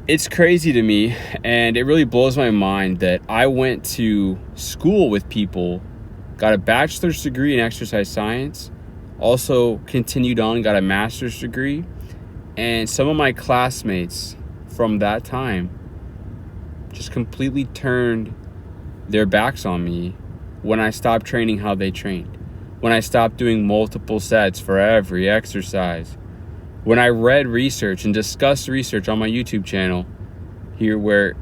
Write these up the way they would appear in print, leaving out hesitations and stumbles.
It's crazy to me, and it really blows my mind that I went to school with people, got a bachelor's degree in exercise science, also continued on, got a master's degree, and some of my classmates from that time just completely turned their backs on me when I stopped training how they trained, when I stopped doing multiple sets for every exercise. When I read research and discussed research on my YouTube channel here, where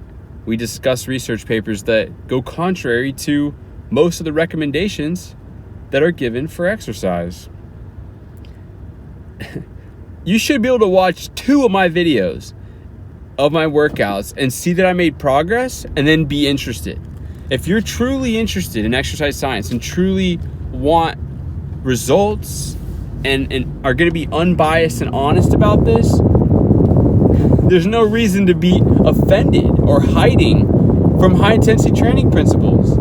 we discuss research papers that go contrary to most of the recommendations that are given for exercise. You should be able to watch 2 of my videos of my workouts and see that I made progress and then be interested. If you're truly interested in exercise science and truly want results and are going to be unbiased and honest about this, there's no reason to be offended or hiding from high intensity training principles.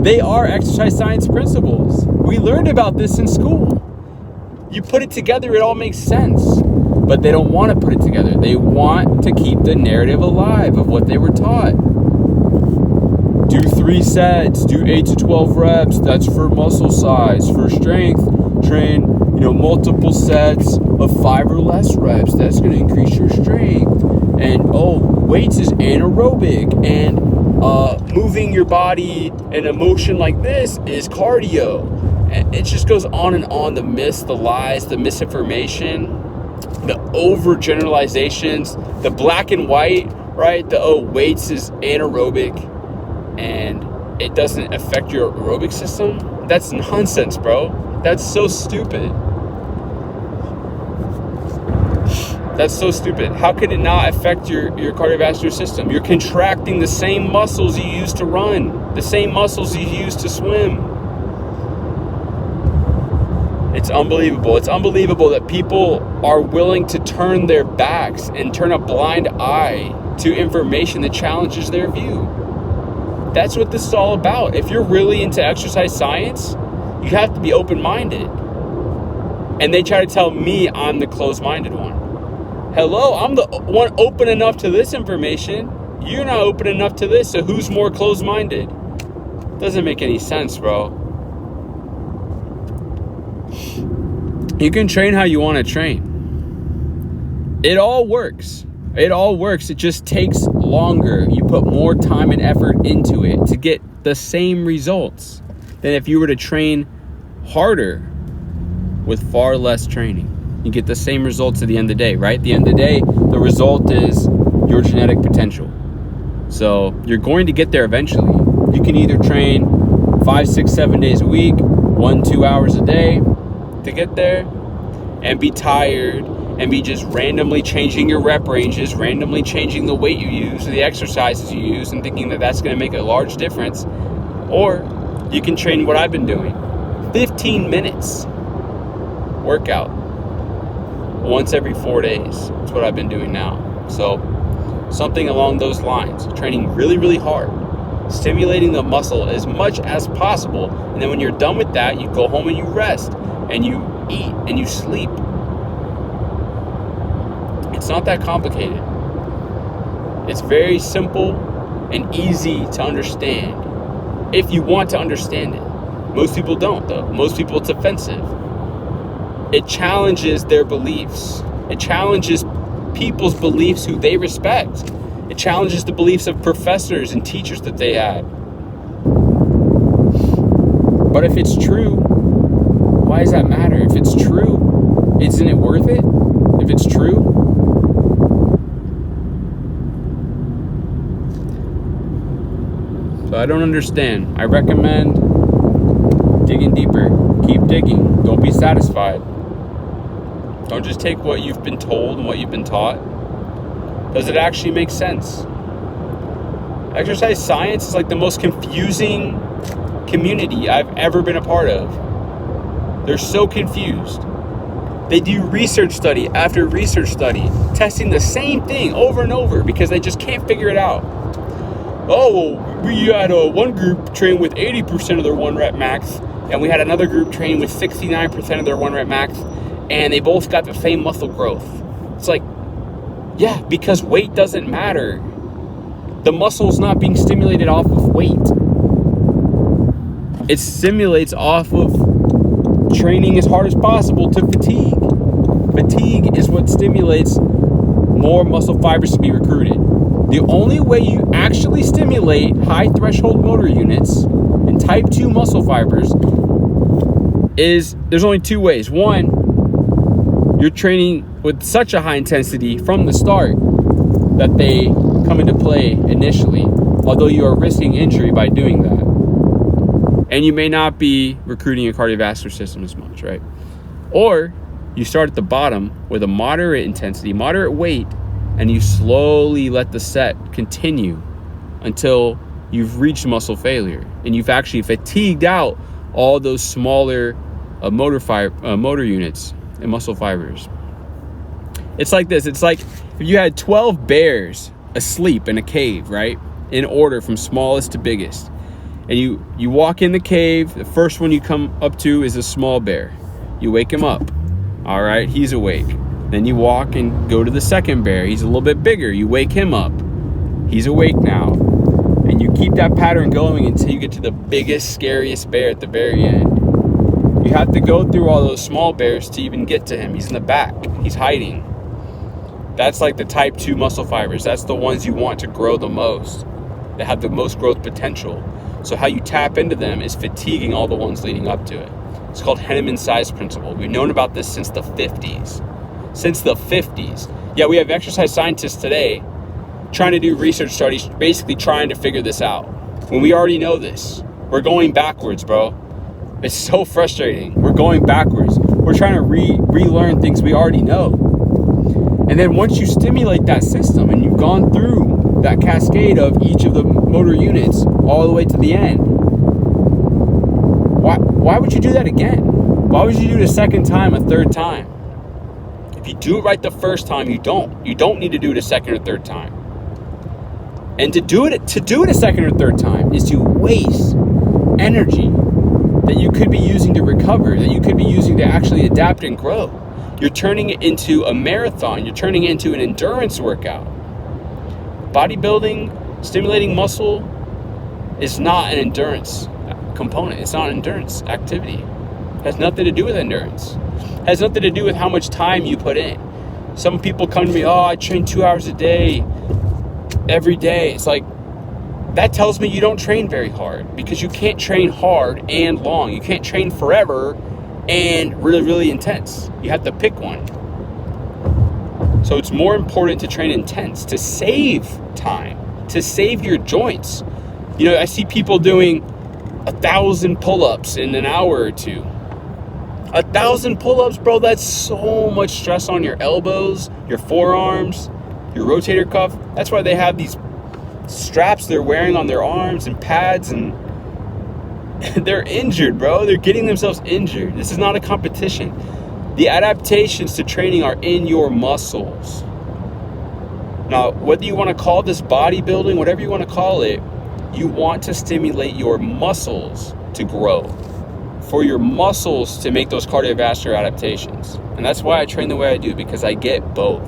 They are exercise science principles. We learned about this in school. You put it together, it all makes sense. But they don't want to put it together. They want to keep the narrative alive of what they were taught. Do 3 sets, do 8 to 12 reps. That's for muscle size. For strength, train multiple sets of 5 or less reps. That's going to increase your strength. And weights is anaerobic, and moving your body in a motion like this is cardio. And it just goes on and on. The myths, the lies, the misinformation, the overgeneralizations, the black and white, right? The weights is anaerobic and it doesn't affect your aerobic system. That's nonsense, bro. That's so stupid. That's so stupid. How could it not affect your cardiovascular system? You're contracting the same muscles you use to run, the same muscles you use to swim. It's unbelievable. It's unbelievable that people are willing to turn their backs and turn a blind eye to information that challenges their view. That's what this is all about. If you're really into exercise science, you have to be open-minded. And they try to tell me I'm the closed-minded one. Hello, I'm the one open enough to this information. You're not open enough to this, so who's more closed-minded? Doesn't make any sense, bro. You can train how you want to train. It all works. It all works. It just takes longer. You put more time and effort into it to get the same results than if you were to train harder with far less training. You get the same results at the end of the day, right? At the end of the day, the result is your genetic potential. So you're going to get there eventually. You can either train 5, 6, 7 days a week, 1-2 hours a day to get there, and be tired and be just randomly changing your rep ranges, randomly changing the weight you use, the exercises you use, and thinking that that's going to make a large difference. Or you can train what I've been doing, 15 minutes workout once every 4 days. That's what I've been doing now. So something along those lines, training really, really hard, stimulating the muscle as much as possible. And then when you're done with that, you go home and you rest and you eat and you sleep. It's not that complicated. It's very simple and easy to understand if you want to understand it. Most people don't, though. Most people, it's offensive. It challenges their beliefs. It challenges people's beliefs who they respect. It challenges the beliefs of professors and teachers that they had. But if it's true, why does that matter? If it's true, isn't it worth it? If it's true? So I don't understand. I recommend digging deeper. Keep digging. Don't be satisfied. Don't just take what you've been told and what you've been taught. Does it actually make sense? Exercise science is like the most confusing community I've ever been a part of. They're so confused. They do research study after research study, testing the same thing over and over because they just can't figure it out. Oh, well, we had one group train with 80% of their 1 rep max, and we had another group train with 69% of their 1 rep max, and they both got the same muscle growth. It's like, Yeah, because weight doesn't matter. The muscle's not being stimulated off of weight. It stimulates off of training as hard as possible to fatigue. Fatigue is what stimulates more muscle fibers to be recruited. The only way you actually stimulate high threshold motor units and type 2 muscle fibers is, there's only 2 ways. One, you're training with such a high intensity from the start that they come into play initially, although you are risking injury by doing that. And you may not be recruiting your cardiovascular system as much, right? Or you start at the bottom with a moderate intensity, moderate weight, and you slowly let the set continue until you've reached muscle failure and you've actually fatigued out all those smaller motor units and muscle fibers. It's like this. It's like if you had 12 bears asleep in a cave, right? In order from smallest to biggest. And you walk in the cave, the first one you come up to is a small bear. You wake him up. All right, he's awake. Then you walk and go to the second bear. He's a little bit bigger. You wake him up. He's awake now. And you keep that pattern going until you get to the biggest, scariest bear at the very end. You have to go through all those small bears to even get to him. He's in the back. He's hiding. That's like the type 2 muscle fibers. That's the ones you want to grow the most. That have the most growth potential. So how you tap into them is fatiguing all the ones leading up to it. It's called Henneman's size principle. We've known about this since the 50s. Since the 50s. Yeah, we have exercise scientists today trying to do research studies, basically trying to figure this out. When we already know this. We're going backwards, bro. It's so frustrating. We're going backwards. We're trying to relearn things we already know. And then once you stimulate that system and you've gone through that cascade of each of the motor units all the way to the end, why would you do that again? Why would you do it a second time, a third time? If you do it right the first time, you don't need to do it a second or third time. And to do it a second or third time is to waste energy that you could be using to recover, that you could be using to actually adapt and grow. You're turning it into a marathon. You're turning it into an endurance workout. Bodybuilding, stimulating muscle is not an endurance component. It's not an endurance activity. It has nothing to do with endurance. It has nothing to do with how much time you put in. Some people come to me, oh, I train 2 hours a day, every day. It's like, that tells me you don't train very hard, because you can't train hard and long. You can't train forever and really, really intense. You have to pick one. So it's more important to train intense, to save time, to save your joints. You know, I see people doing 1,000 pull-ups in an hour or two. 1,000 pull-ups, bro, that's so much stress on your elbows, your forearms, your rotator cuff. That's why they have these straps they're wearing on their arms and pads, and they're injured, bro. They're getting themselves injured. This is not a competition. The adaptations to training are in your muscles. Now, whether you want to call this bodybuilding, whatever you want to call it, you want to stimulate your muscles to grow, for your muscles to make those cardiovascular adaptations. And that's why I train the way I do, because I get both.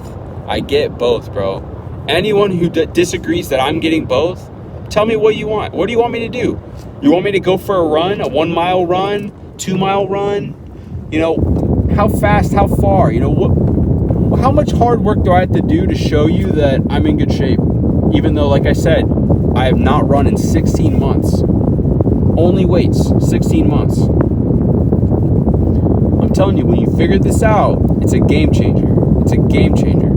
I get both, bro. Anyone who disagrees that I'm getting both, tell me what you want. What do you want me to do? You want me to go for a run, a 1 mile run, 2 mile run? You know, how fast, how far? You know, how much hard work do I have to do to show you that I'm in good shape? Even though, like I said, I have not run in 16 months. Only weights, 16 months. I'm telling you, when you figure this out, it's a game changer. It's a game changer.